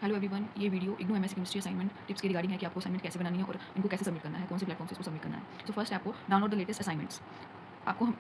Hello everyone, ये video IGNOU MS chemistry assignment tips की regarding है कि आपको असाइनमेंट कैसे बनानी है और इनको कैसे सबमिट करना है, कौन से प्लेटफॉर्म से इसको सबमिट करना है। सो फर्स्ट आपको डाउनलोड द लेटेस्ट असाइनमेंट्स। आपको हम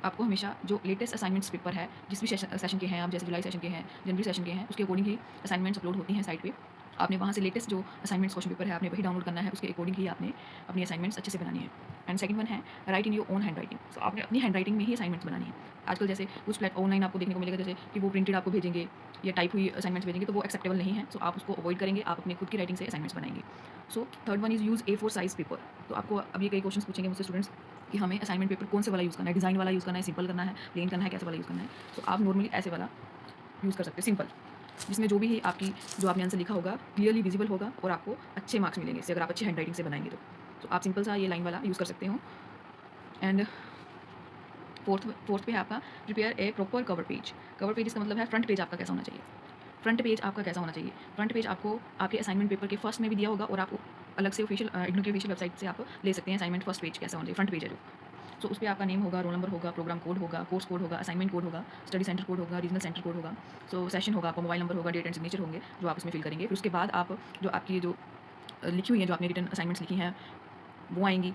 आपको हमेशा जो लेटेस्ट असाइनमेंट्स पेपर है, जिस भी सेशन के हैं आप, जैसे जुलाई सेशन के हैं, जनवरी सेशन के हैं, उसके अकॉर्डिंग ही असाइनमेंट्स अपलोड होती हैं साइट पे। आपने वहाँ से लेटेस्ट जो असाइनमेंट्स क्वेश्चन पेपर है आपने वही डाउनलोड करना है, उसके अकॉर्डिंग ही आपने अपनी असाइनमेंट्स अच्छे से बनानी है। एंड सेकंड वन है write in your own handwriting. So आपने अपनी हैंड राइटिंग में ही असाइनमेंट्स बनानी है। आजकल जैसे कुछ ऑनलाइन आपको देखने को मिलेगा जैसे कि वो प्रिंटेड आपको भेजेंगे या टाइप हुई असाइनमेंट्स भेजेंगे, तो वो एक्सेप्टेबल नहीं है। सो आप उसको अवॉइड करेंगे, आप अपनी खुद की राइटिंग से असाइनमेंट्स बनाएंगे। So third one is use A4 size paper. तो आपको अब ये कई क्वेश्चन पूछेंगे मुझसे स्टूडेंट्स कि हमें असाइनमेंट पेपर कौन से वाला यूज़ करना है, डिज़ाइन वाला यूज़ करना है, सिंपल करना है, प्लेन करना है, कैसे वाला यूज़ करना है। तो आप नॉर्मली ऐसे वाला यूज़ कर सकते हैं, सिंपल, जिसमें जो भी है आपकी जो आपने आंसर लिखा होगा क्लियरली विजिबल होगा और आपको अच्छे मार्क्स मिलेंगे इससे, अगर आप अच्छी हैंड राइटिंग से बनाएंगे तो आप सिंपल सा ये लाइन वाला यूज़ कर सकते हो। एंड फोर्थ पे है आपका prepare a proper cover page. Cover page इसका मतलब है फ्रंट पेज आपका कैसा होना चाहिए। फ्रंट पेज आपका कैसा होना चाहिए? फ्रंट पेज आपको आपके असाइनमेंट पेपर के फर्स्ट में भी दिया होगा और आपको अलग से ऑफिशियल इग्नू की ऑफिशियल वेबसाइट से आप ले सकते हैं असाइनमेंट फर्स्ट पेज कैसा होना चाहिए, फ्रंट पेज है जो। सो उस पे आपका नेम होगा, रोल नंबर होगा, प्रोग्राम कोड होगा, कोर्स कोड होगा, असाइनमेंट कोड होगा, स्टडी सेंटर कोड होगा, रीजनल सेंटर कोड होगा, सो सेशन होगा, आपका मोबाइल नंबर होगा, डेट एंड सिग्नेचर होंगे जो आप उसमें फिल करेंगे। फिर उसके बाद आप जो आपकी जो लिखी हुई है, जो आपने रिटन असाइनमेंट्स लिखी हैं वो आएंगी।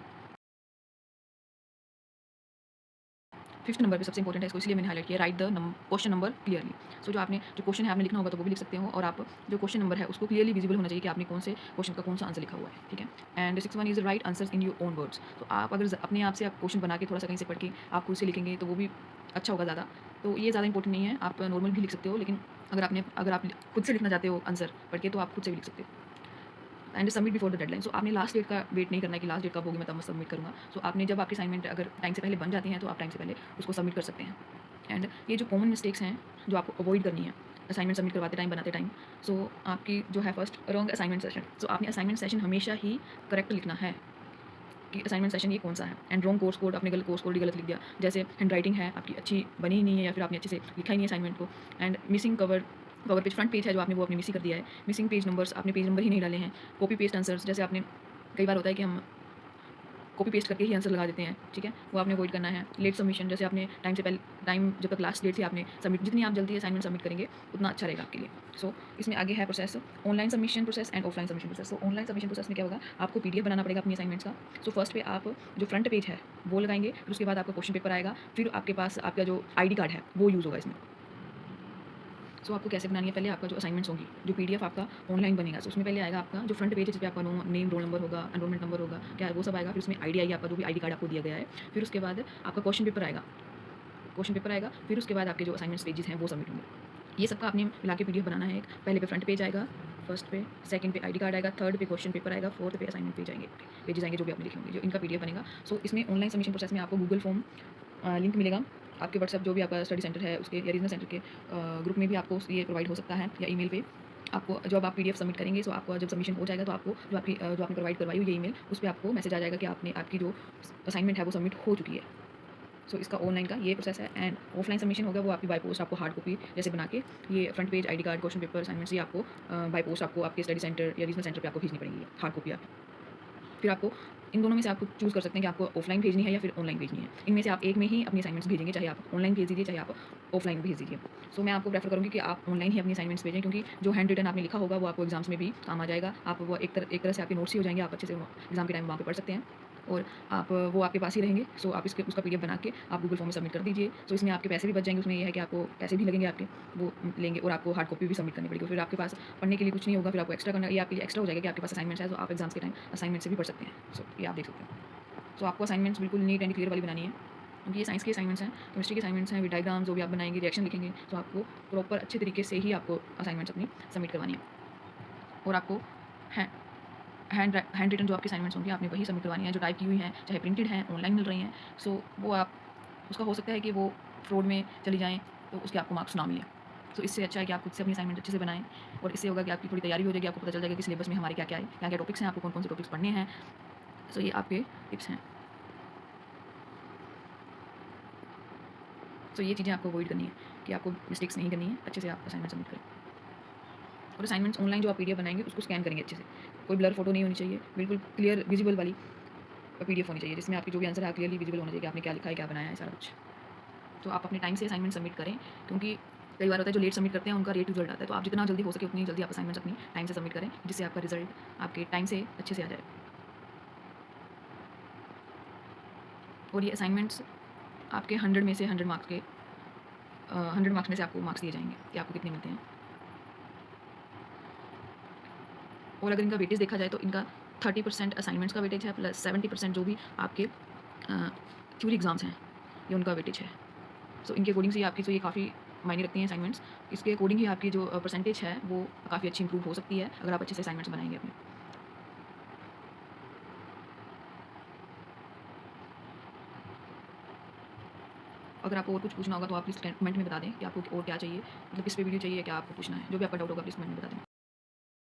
फिफ्थ नंबर पे सबसे इंपॉर्टेंट है, इसको इसलिए मैंने हाईलाइट किया, write the question number clearly. So जो आपने जो क्वेश्चन है आपने लिखना होगा तो वो भी लिख सकते हो, और आप जो क्वेश्चन नंबर है उसको क्लियरली विजिबल होना चाहिए कि आपने कौन से क्वेश्चन का कौन सा आंसर लिखा हुआ है, ठीक है। And six one is right answers in your own words. तो आप अगर अपने आप से आप क्वेश्चन बना के थोड़ा सा कहीं से पढ़ के आप खुद से लिखेंगे तो वो भी अच्छा होगा ज़्यादा। तो ये ज़्यादा इंपॉर्टेंट नहीं है, आप नॉर्मल भी लिख सकते हो, लेकिन अगर आप खुद से लिखना चाहते हो आंसर पढ़ के तो आप खुद से भी लिख सकते हो। And submit before the deadline. So आपने लास्ट डेट का वेट नहीं करना है कि लास्ट डेट कब होगी मैं तब सबमिट करूँगा। सो आपने जब आपकी असाइनमेंट अगर टाइम से पहले बन जाती हैं तो आप टाइम से पहले उसको सबमिट कर सकते हैं। एंड ये जो कॉमन मिस्टेक्स हैं जो आपको अवॉइड करनी है असाइनमेंट सबमिट करवाते टाइम, बनाते टाइम। सो आपकी जो है फर्स्ट रॉन्ग असाइनमेंट सेशन। सो आपने असाइनमेंट सेशन हमेशा ही करेक्ट लिखना है कि असाइनमेंट सेशन ये कौन सा है। एंड रॉन्ग कोर्स कोड, आपने गलत कोर्स कोड ही गलत लिख दिया, जैसे हैंड राइटिंग है आपकी अच्छी बनी ही नहीं है या फिर आपने अच्छे से लिखा ही नहीं है असाइनमेंट को। And missing cover page, front page है जो आपने वो अपने मिस ही कर दिया है। मिसिंग पेज नंबर्स, आपने पेज नंबर ही नहीं डाले हैं। कॉपी पेस्ट आंसर्स, जैसे आपने कई बार होता है कि हम कॉपी पेस्ट करके ही आंसर लगा देते हैं, ठीक है, वो आपने अवॉइड करना है। लेट सबमिशन, जैसे आपने टाइम से पहले टाइम जब तक लास्ट डेट थी आपने सबमिट, जितनी आप जल्दी असाइनमेंट सबमिट करेंगे उतना अच्छा रहेगा आपके लिए। सो इसमें आगे है process, online submission process and offline submission process. So online submission process में क्या होगा, आपको पीडीएफ बनाना पड़ेगा अपनी असाइनमेंट्स का। सो फर्स्ट पे आप जो फ्रंट पेज है वो लगाएंगे, फिर उसके बाद आपका क्वेश्चन पेपर आएगा, फिर आपके पास आपका जो आईडी कार्ड है वो यूज़ होगा इसमें। सो आपको कैसे बनानी है, पहले आपका जो असाइनमेंट्स होंगी, जो पीडीएफ आपका ऑनलाइन बनेगा, सो उसमें पहले आएगा आपका जो फ्रंट पेज है जिस पे आपका नेम, रोल नंबर होगा, एनरोलमेंट नंबर होगा, क्या वो सब आएगा। फिर उसमें आईडी आएगी आपका, जो भी आईडी कार्ड आपको दिया गया है। फिर उसके बाद आपका क्वेश्चन पेपर आएगा, फिर उसके बाद आपके जो असाइनमेंट्स पेजेस हैं वो सबमिट होंगे। ये सबका आपने मिला के पीडीएफ बनाना है। एक पहले पे फ्रंट पेज आएगा, फर्स्ट पे, सेकंड पे आईडी कार्ड आएगा, थर्ड पे क्वेश्चन पेपर आएगा, फोर्थ पे असाइनमेंट पेजेस आएंगे जो भी आपने लिखे होंगे, जो इनका पीडीएफ बनेगा। सो इसमें ऑनलाइन सबमिशन प्रोसेस में आपको गूगल फॉर्म लिंक मिलेगा आपके व्हाट्सएप, जो भी आपका स्टडी सेंटर है उसके या रीजनल सेंटर के ग्रुप में भी आपको ये प्रोवाइड हो सकता है, या ईमेल पे आपको जब आप पीडीएफ सबमिट करेंगे। सो आपको जब सबमिशन हो जाएगा तो आपको जो आपने प्रोवाइड करवाई हुई ये ईमेल, उस पे आपको मैसेज आ जाएगा कि आपकी जो असाइनमेंट है वो सबमिट हो चुकी है। सो इसका ऑनलाइन का ये प्रोसेस है। एंड ऑफलाइन सबमिशन होगा वो आपकी बाय पोस्ट, आपको हार्ड कॉपी जैसे बना के ये front page, ID card, question paper, assignments ये आपको बाय पोस्ट आपको आपके स्टडी सेंटर या रीजनल सेंटर पे आपको भेजनी पड़ेगी हार्ड कॉपी आप। फिर आपको इन दोनों में से आपको चूज़ कर सकते हैं कि आपको ऑफलाइन भेजनी है या फिर ऑनलाइन भेजनी है। इनमें से आप एक में ही अपनी असाइनमेंट्स भेजेंगे, चाहे आप ऑनलाइन भेज दीजिए, चाहे आप ऑफलाइन भेज दीजिए। सो मैं आपको प्रेफर करूँगी कि आप ऑनलाइन ही अपनी असाइनमेंट्स भेजें, क्योंकि जो हैंड रिटन आपने लिखा होगा वो आपको एग्जाम्स में भी काम आ जाएगा। आप वो एक तरह से आपके नोट्स ही हो जाएंगे, आप अच्छे से एग्जाम के टाइम वहाँ पे पढ़ सकते हैं और आप वो आपके पास ही रहेंगे। सो आप उसका पीडीएफ बना के आप गूगल फॉर्म में सबमिट कर दीजिए। सो इसमें आपके पैसे भी बच जाएंगे, उसमें ये है कि आपको पैसे भी लगेंगे आपके, वो लेंगे, और आपको हार्ड कॉपी भी सबमिट करनी पड़ेगी। फिर आपके पास पढ़ने के लिए कुछ नहीं होगा, फिर आपको एक्स्ट्रा करना, ये आपके लिए एक्स्ट्रा हो जाएगा कि आपके पास असाइनमेंट्स है, तो आप एग्जाम्स के टाइम असाइनमेंट से भी पढ़ सकते हैं। सो ये आप देख सकते हैं। सो आपको असाइनमेंट्स बिल्कुल नीट एंड क्लियर वाली बनानी है, क्योंकि ये साइंस के असाइनमेंट्स हैं, केमिस्ट्री के असाइनमेंट्स हैं, डायग्राम्स जो भी आप बनाएंगे, रिएक्शन लिखेंगे, तो आपको प्रॉपर अच्छे तरीके से ही आपको असाइनमेंट्स अपनी सबमिट करवानी है। और आपको हैंड रिटन जो आपकी असाइनमेंट्स होंगी आपने वही सबमिट करवानी है, जो टाइप की हुई हैं, चाहे प्रिंटेड हैं, ऑनलाइन मिल रही हैं। सो वो आप उसका हो सकता है कि वो फ्रॉड में चली जाएँ तो उसके आपको मार्क्स ना मिलें। तो इससे अच्छा है कि आप खुद से अपनी असाइनमेंट अच्छे से बनाएँ, और इससे होगा कि आपकी थोड़ी तैयारी हो जाएगी, आपको पता चल जाएगा कि सिलेबस में हमारे क्या-क्या है, क्या-क्या टॉपिक्स हैं, आपको कौन-कौन से टॉपिक्स पढ़ने हैं। सो ये आपके टिप्स हैं। तो ये चीज़ें आपको अवॉइड करनी है कि आपको मिस्टेक्स नहीं करनी है, अच्छे से आप असाइनमेंट सबमिट करें। और असाइनमेंट्स ऑनलाइन जो आप पीडीएफ बनाएंगे उसको स्कैन करेंगे अच्छे से, कोई ब्लर फोटो नहीं होनी चाहिए, बिल्कुल क्लियर विजिबल वाली पीडीएफ होनी चाहिए, जिसमें आपकी जो भी आंसर है क्लियरली विजिबल होना चाहिए कि आपने क्या लिखा है, क्या बनाया है, सारा कुछ। तो आप अपने टाइम से असाइनमेंट सबमिट करें, क्योंकि कई बार होता है जो लेट सबमिट करते हैं उनका लेट रिजल्ट आता है, तो आप जितना जल्दी हो सके उतनी जल्दी आप असाइनमेंट्स अपनी टाइम से सबमिट करें, जिससे आपका रिजल्ट आपके टाइम से अच्छे से आ जाए। और ये असाइनमेंट्स आपके 100 में से 100 मार्क्स के 100 मार्क्स में से आपको मार्क्स दिए जाएँगे कि आपको कितने मिलते हैं। और अगर इनका वेटेज देखा जाए तो इनका 30% असाइनमेंट्स का वेटेज है प्लस 70% जो भी आपके थ्योरी एग्ज़ाम्स हैं, ये उनका वेटेज है। सो इनके अकॉर्डिंग से आपकी जो ये काफ़ी मायने रखती हैं असाइनमेंट्स, इसके अकॉर्डिंग ही आपकी जो परसेंटेज है वो काफ़ी अच्छी इंप्रूव हो सकती है अगर आप अच्छे से असाइनमेंट्स बनाएँगे अपने। अगर आपको और कुछ पूछना होगा तो आप प्लीज़ कमेंट में बता दें कि आपको और क्या चाहिए, मतलब किस पे वीडियो चाहिए, क्या आपको पूछना है। जो भी आपका डाउट होगा प्लीज़ कमेंट में बता दें।